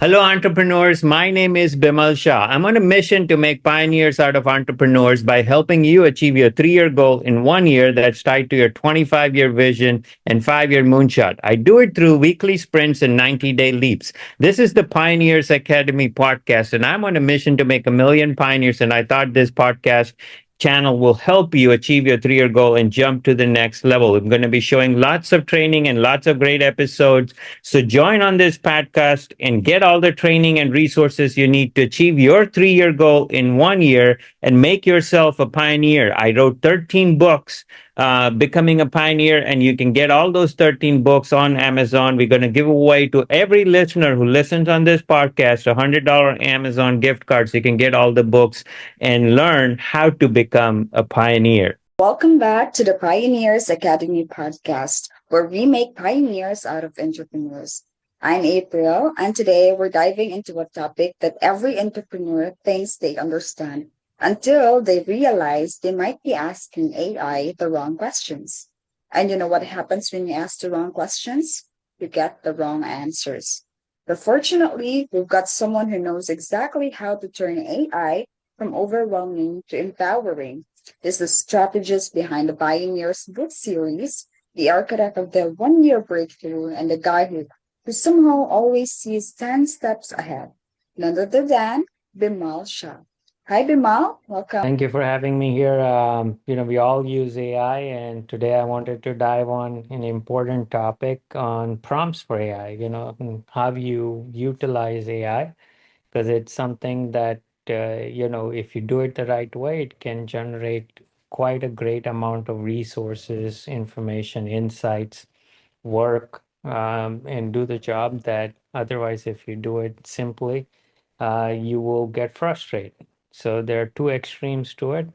Hello, entrepreneurs. My name is Bimal Shah. I'm on a mission to make pioneers out of entrepreneurs by helping you achieve your 3 year goal in 1 year that's tied to your 25-year vision and 5 year moonshot. I do it through weekly sprints and 90-day leaps. This is the Pioneers Academy podcast, and I'm on a mission to make a million pioneers. And I thought this podcast channel will help you achieve your 3 year goal and jump to the next level. I'm going to be showing lots of training and lots of great episodes, so join on this podcast and get all the training and resources you need to achieve your 3 year goal in 1 year and make yourself a pioneer. I wrote 13 books, Becoming a Pioneer, and you can get all those 13 books on Amazon. We're going to give away to every listener who listens on this podcast a $100 Amazon gift card so you can get all the books and learn how to become a pioneer. Welcome back to the Pioneers Academy podcast, where we make pioneers out of entrepreneurs. I'm April, and today we're diving into a topic that every entrepreneur thinks they understand until they realize they might be asking AI the wrong questions. And you know what happens when you ask the wrong questions? You get the wrong answers. But fortunately, we've got someone who knows exactly how to turn AI from overwhelming to empowering is the strategist behind the Pioneers book series, the architect of the 1 year breakthrough, and the guy who somehow always sees 10 steps ahead. None other than Bimal Shah. Hi, Bimal. Welcome. Thank you for having me here. We all use AI, and today I wanted to dive on an important topic on prompts for AI, and how you utilize AI, because it's something that, if you do it the right way, it can generate quite a great amount of resources, information, insights, work, and do the job that otherwise, if you do it simply, you will get frustrated. So there are two extremes to it,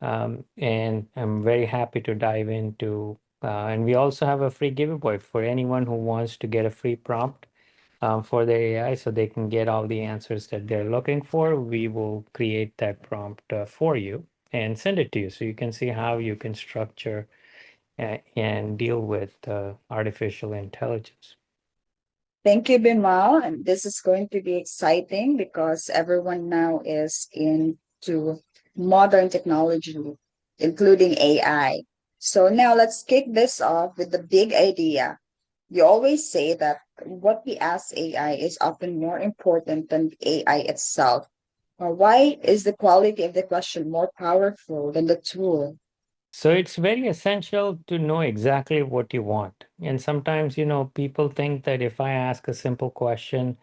and I'm very happy to dive into. And we also have a free giveaway for anyone who wants to get a free prompt for their AI, so they can get all the answers that they're looking for. We will create that prompt for you and send it to you, so you can see how you can structure and deal with artificial intelligence. Thank you, Bimal. And this is going to be exciting because everyone now is into modern technology, including AI. So now let's kick this off with the big idea. You always say that what we ask AI is often more important than AI itself. Why is the quality of the question more powerful than the tool? So it's very essential to know exactly what you want. And sometimes, people think that if I ask a simple question,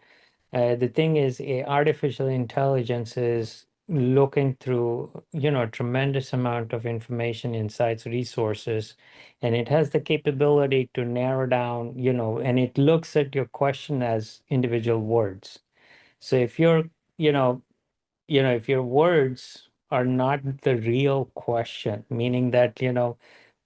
the thing is, artificial intelligence is looking through, a tremendous amount of information, insights, resources, and it has the capability to narrow down, and it looks at your question as individual words. So if you're, you know, if your words are not the real question, meaning that,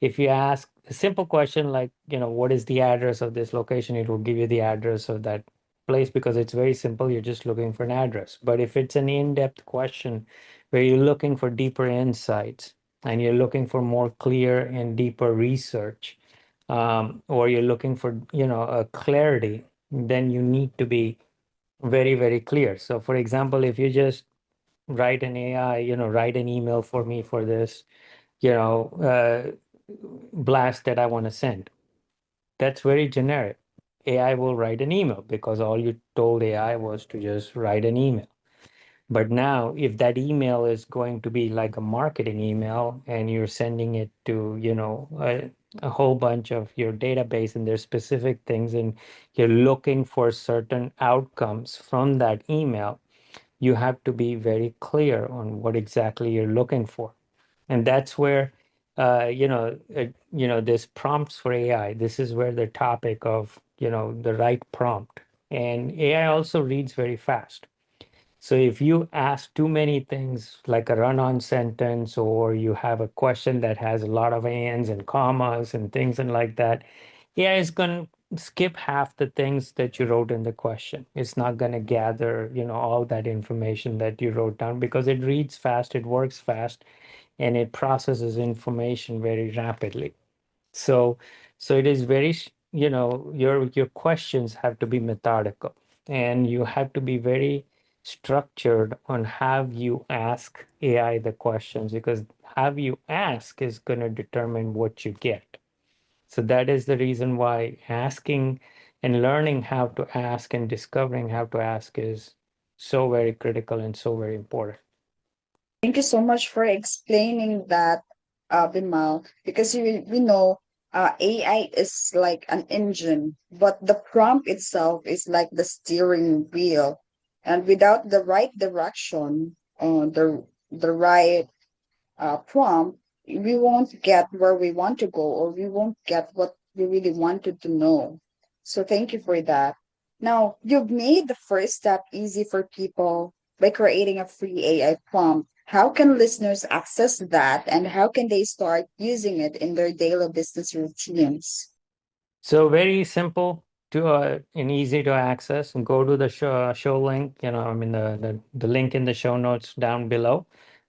if you ask a simple question like, what is the address of this location, it will give you the address of that place because it's very simple. You're just looking for an address. But if it's an in-depth question where you're looking for deeper insights and you're looking for more clear and deeper research, or you're looking for, a clarity, then you need to be very, very clear. So, for example, if you just write an AI, write an email for me for this, you know, uh, blast that I want to send. That's very generic. AI will write an email because all you told AI was to just write an email. But now, if that email is going to be like a marketing email and you're sending it to, a whole bunch of your database and there's specific things and you're looking for certain outcomes from that email, you have to be very clear on what exactly you're looking for. And that's where, this prompts for AI. This is where the topic of, the right prompt. And AI also reads very fast. So if you ask too many things like a run-on sentence, or you have a question that has a lot of ands and commas and things and like that, AI is going to skip half the things that you wrote in the question. It's not going to gather, all that information that you wrote down because it reads fast, it works fast, and it processes information very rapidly. So, so it is very, your questions have to be methodical. and you have to be very structured on how you ask AI the questions, because how you ask is going to determine what you get. So that is the reason why asking and learning how to ask and discovering how to ask is so very critical and so very important. Thank you so much for explaining that, Bimal, because we know AI is like an engine, but the prompt itself is like the steering wheel. And without the right direction, the right prompt, we won't get where we want to go, or we won't get what we really wanted to know. So thank you for that. Now, you've made the first step easy for people by creating a free AI prompt. How can listeners access that, and how can they start using it in their daily business routines? So very simple to and easy to access. And go to the show link. I mean the link in the show notes down below.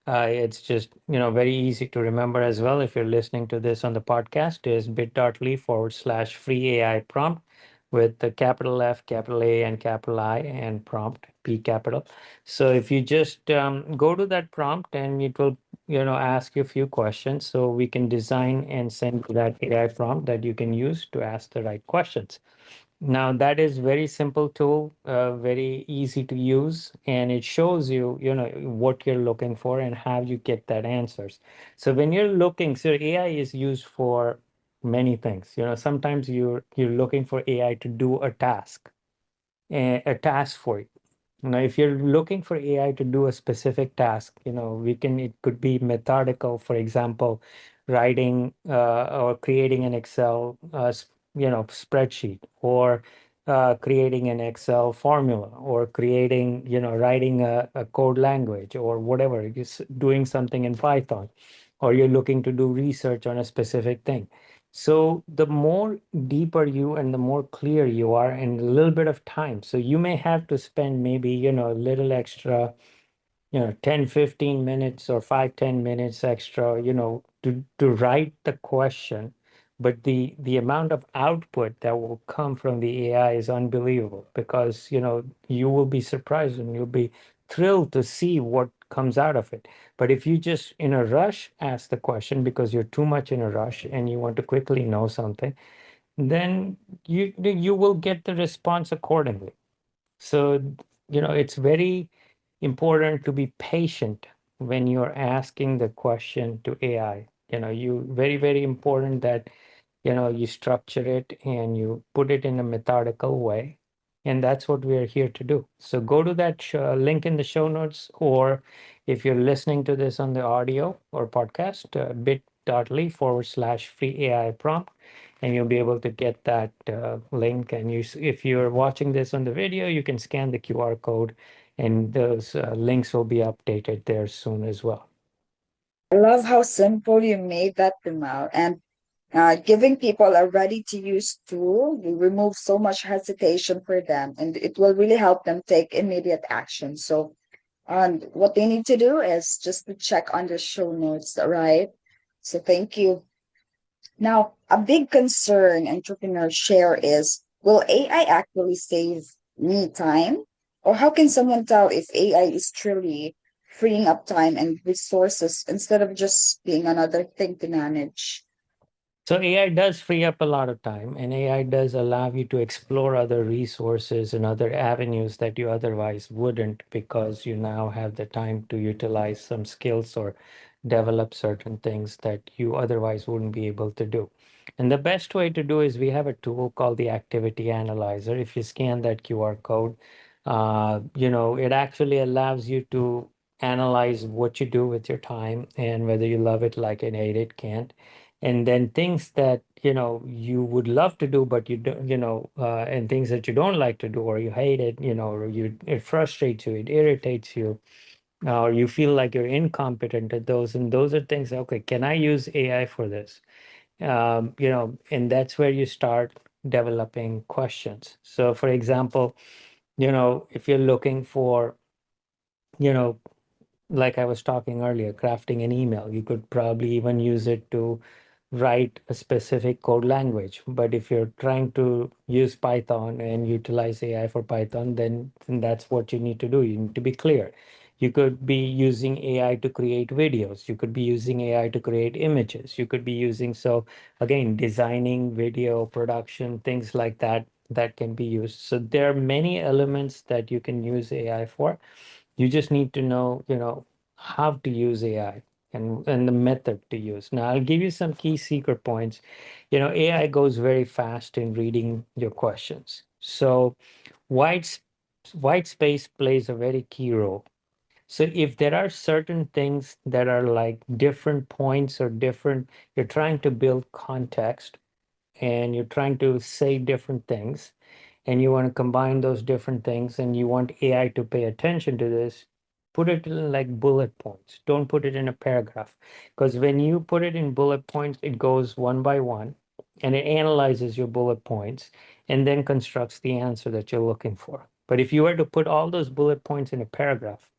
It's just very easy to remember as well. If you're listening to this on the podcast, is bit.ly/free AI prompt with the capital F, capital A, and capital I, and prompt P capital. So if you just go to that prompt, and it will ask you a few questions, so we can design and send you that AI prompt that you can use to ask the right questions. Now that is very simple tool, very easy to use, and it shows you what you're looking for and how you get that answers. So when you're looking, so AI is used for many things. Sometimes you're looking for AI to do a task for you. Now, if you're looking for AI to do a specific task, it could be methodical, for example, writing or creating an Excel, spreadsheet, or creating an Excel formula, or creating, writing a code language, or whatever, doing something in Python, or you're looking to do research on a specific thing. So the more deeper you and the more clear you are, and a little bit of time. So you may have to spend maybe, a little extra, 10, 15 minutes, or 5, 10 minutes extra, to write the question. But the amount of output that will come from the AI is unbelievable, because, you will be surprised and you'll be thrilled to see what comes out of it. But if you just in a rush ask the question because you're too much in a rush and you want to quickly know something, then you will get the response accordingly. So, it's very important to be patient when you're asking the question to AI. Very, very important that, you structure it and you put it in a methodical way. And that's what we are here to do. So go to that link in the show notes, or if you're listening to this on the audio or podcast, bit.ly/free AI prompt, and you'll be able to get that link. And if you're watching this on the video, you can scan the QR code, and those links will be updated there soon as well. I love how simple you made that, Bimal. And giving people a ready to use tool will remove so much hesitation for them, and it will really help them take immediate action. So, and what they need to do is just to check on the show notes, right? So, thank you. Now, a big concern entrepreneurs share is, will AI actually save me time? Or how can someone tell if AI is truly freeing up time and resources instead of just being another thing to manage? So AI does free up a lot of time, and AI does allow you to explore other resources and other avenues that you otherwise wouldn't, because you now have the time to utilize some skills or develop certain things that you otherwise wouldn't be able to do. And the best way to do is we have a tool called the Activity Analyzer. If you scan that QR code, it actually allows you to analyze what you do with your time and whether you love it, like an hate it, can't. And then things that you would love to do but you don't, and things that you don't like to do, or you hate it, or it frustrates you, it irritates you, or you feel like you're incompetent at those. And those are things, okay, can I use AI for this? And that's where you start developing questions. So for example, if you're looking for, you know like I was talking earlier, crafting an email, you could probably even use it to write a specific code language. But if you're trying to use Python and utilize AI for Python, then that's what you need to do. You need to be clear. You could be using AI to create videos. You could be using AI to create images. You could be using, so again, designing video production, things like that, that can be used. So there are many elements that you can use AI for. You just need to know, how to use AI and the method to use. Now, I'll give you some key secret points. AI goes very fast in reading your questions. So white, s- white space plays a very key role. So if there are certain things that are like different points or different, you're trying to build context and you're trying to say different things, and you want to combine those different things and you want AI to pay attention to this, put it in like bullet points. Don't put it in a paragraph. Because when you put it in bullet points, it goes one by one and it analyzes your bullet points and then constructs the answer that you're looking for. But if you were to put all those bullet points in a paragraph,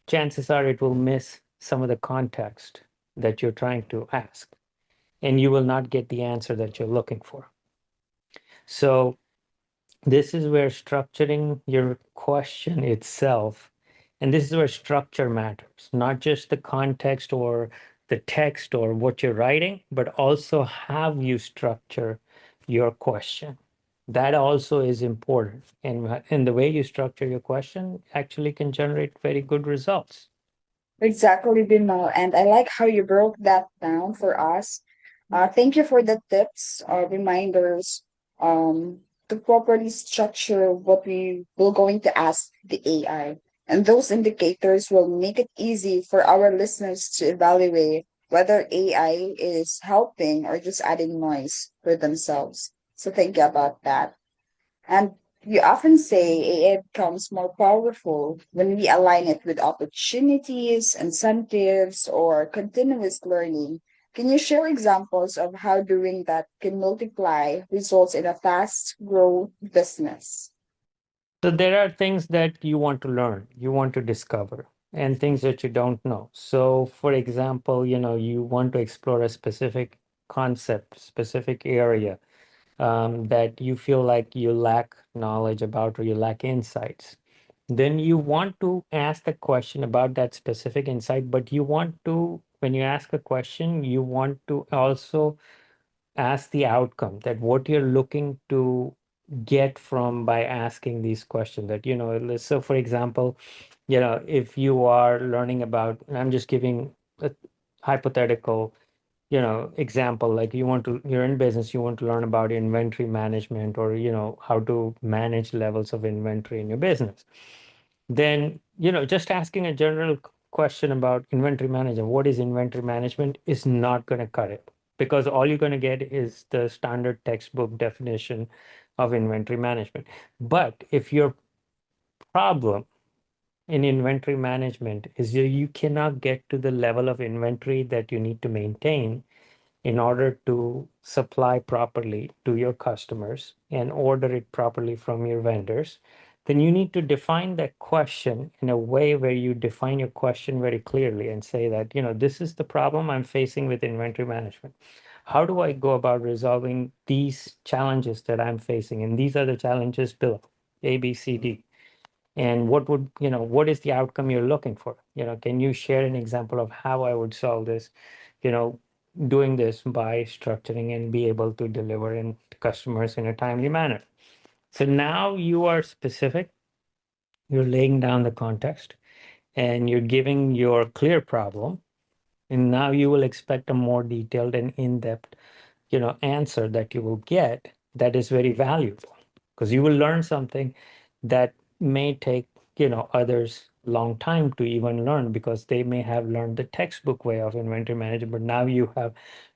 chances are it will miss some of the context that you're trying to ask, and you will not get the answer that you're looking for. So this is where structuring your question itself, and this is where structure matters, not just the context or the text or what you're writing, but also how you structure your question. That also is important. And the way you structure your question actually can generate very good results. Exactly, Bimal. And I like how you broke that down for us. Thank you for the tips, reminders, to properly structure what we will going to ask the AI. And those indicators will make it easy for our listeners to evaluate whether AI is helping or just adding noise for themselves. So thank you about that. And you often say AI becomes more powerful when we align it with opportunities, incentives, or continuous learning. Can you share examples of how doing that can multiply results in a fast growth business? So there are things that you want to learn, you want to discover, and things that you don't know. So, for example, you want to explore a specific concept, specific area that you feel like you lack knowledge about or you lack insights. Then you want to ask a question about that specific insight, but you want to, when you ask a question, you want to also ask the outcome, that what you're looking to get from by asking these questions. That so for example, if you are learning about, and I'm just giving a hypothetical example, like you're in business, you want to learn about inventory management, or how to manage levels of inventory in your business. Then just asking a general question about inventory management, what is inventory management, is not going to cut it, because all you're going to get is the standard textbook definition of inventory management. But if your problem in inventory management is you cannot get to the level of inventory that you need to maintain in order to supply properly to your customers and order it properly from your vendors, then you need to define that question in a way where you define your question very clearly and say that, this is the problem I'm facing with inventory management. How do I go about resolving these challenges that I'm facing? And these are the challenges below, A, B, C, D. And what is the outcome you're looking for? Can you share an example of how I would solve this? you know Doing this by structuring and be able to deliver in to customers in a timely manner. So now you are specific, you're laying down the context, and you're giving your clear problem, and now you will expect a more detailed and in-depth answer that you will get, that is very valuable, because you will learn something that may take others long time to even learn, because they may have learned the textbook way of inventory management, but now you have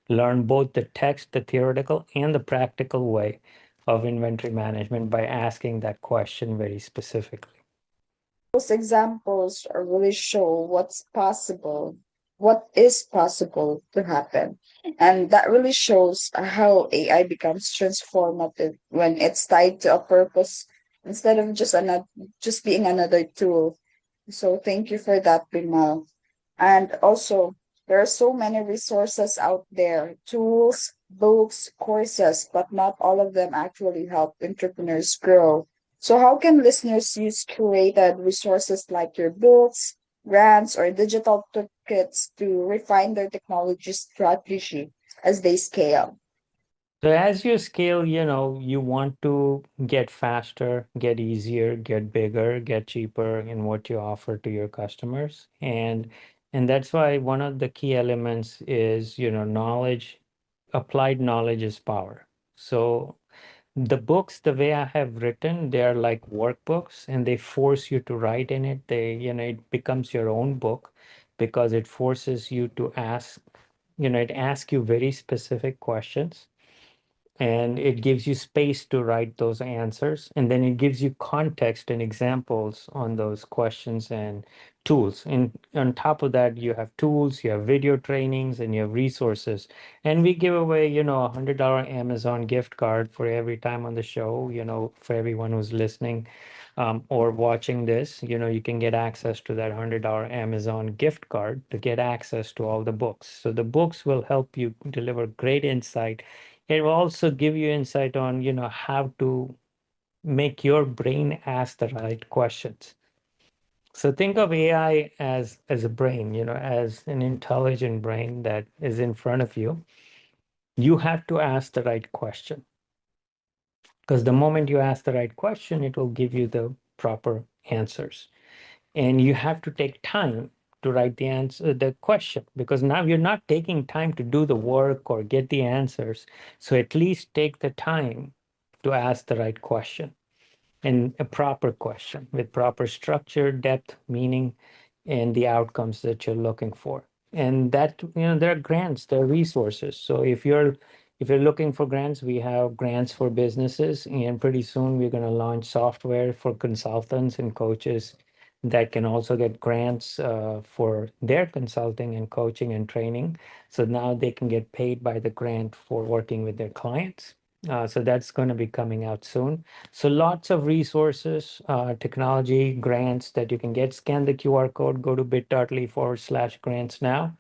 learned both the text, the theoretical and the practical way of inventory management by asking that question very specifically. Those examples really show what is possible to happen. And that really shows how AI becomes transformative when it's tied to a purpose instead of just being another tool. So thank you for that, Bimal. And also, There are so many resources out there, tools, books, courses, but not all of them actually help entrepreneurs grow. So how can listeners use curated resources like your books, grants, or digital toolkits to refine their technology strategy as they scale? So as you scale, you want to get faster, get easier, get bigger, get cheaper in what you offer to your customers. And that's why one of the key elements is, knowledge, applied knowledge is power. So the books, the way I have written, they are like workbooks and they force you to write in it. It becomes your own book because it forces you to ask, it asks you very specific questions and it gives you space to write those answers, and then it gives you context and examples on those questions and tools. And on top of that, you have tools, you have video trainings, and you have resources. And we give away, $100 Amazon gift card for every time on the show, for everyone who's listening, or watching this. You can get access to that $100 Amazon gift card to get access to all the books. So the books will help you deliver great insight. It will also give you insight on, how to make your brain ask the right questions. So think of AI as a brain, as an intelligent brain that is in front of you. You have to ask the right question because the moment you ask the right question, it will give you the proper answers. And you have to take time to write the question, because now you're not taking time to do the work or get the answers. So at least take the time to ask the right question, and a proper question with proper structure, depth, meaning, and the outcomes that you're looking for. And that, there are grants, there are resources. So if you're looking for grants, we have grants for businesses, and pretty soon we're going to launch software for consultants and coaches that can also get grants for their consulting and coaching and training. So now they can get paid by the grant for working with their clients. So that's going to be coming out soon. So lots of resources, technology, grants that you can get. Scan the QR code, go to bit.ly/grants now,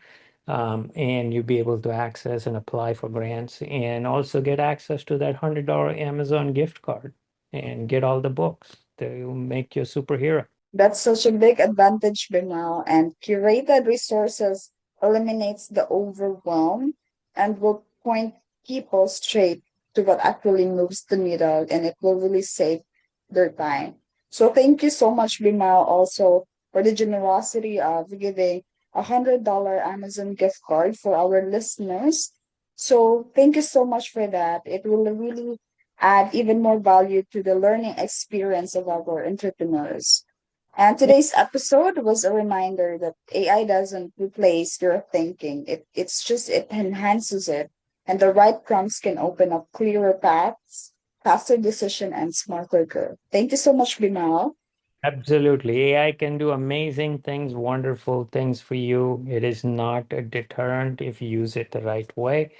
and you'll be able to access and apply for grants and also get access to that $100 Amazon gift card and get all the books. They will make you a superhero. That's such a big advantage, Bimal, and curated resources eliminates the overwhelm and will point people straight to what actually moves the needle, and it will really save their time. So thank you so much, Bimal, also for the generosity of giving $100 Amazon gift card for our listeners. So thank you so much for that. It will really add even more value to the learning experience of our entrepreneurs. And today's episode was a reminder that AI doesn't replace your thinking. It enhances it. And the right prompts can open up clearer paths, faster decision, and smarter growth. Thank you so much, Bimal. Absolutely. AI can do amazing things, wonderful things for you. It is not a deterrent if you use it the right way.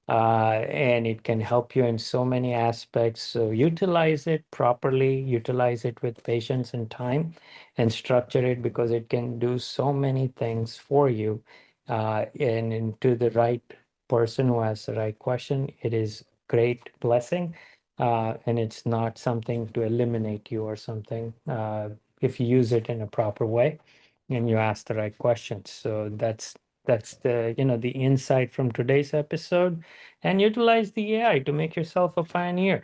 And it can help you in so many aspects. So utilize it properly, utilize it with patience and time, and structure it because it can do so many things for you. And to the right person who has the right question, it is great blessing. And it's not something to eliminate you or something if you use it in a proper way and you ask the right questions. So that's the insight from today's episode, and utilize the AI to make yourself a pioneer.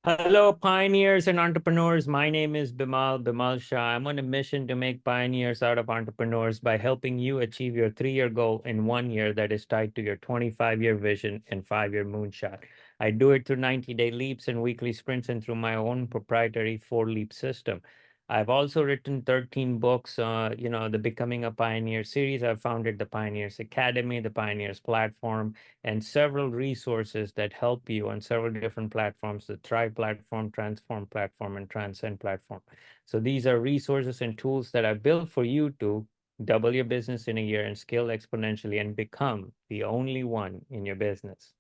Hello, pioneers and entrepreneurs. My name is Bimal Shah. I'm on a mission to make pioneers out of entrepreneurs by helping you achieve your 3-year goal in 1 year that is tied to your 25-year vision and 5-year moonshot. I do it through 90-day leaps and weekly sprints and through my own proprietary 4-leap system. I've also written 13 books, the Becoming a Pioneer series. I've founded the Pioneers Academy, the Pioneers platform, and several resources that help you on several different platforms: the Thrive platform, Transform platform, and Transcend platform. So these are resources and tools that I built for you to double your business in a year and scale exponentially and become the only one in your business.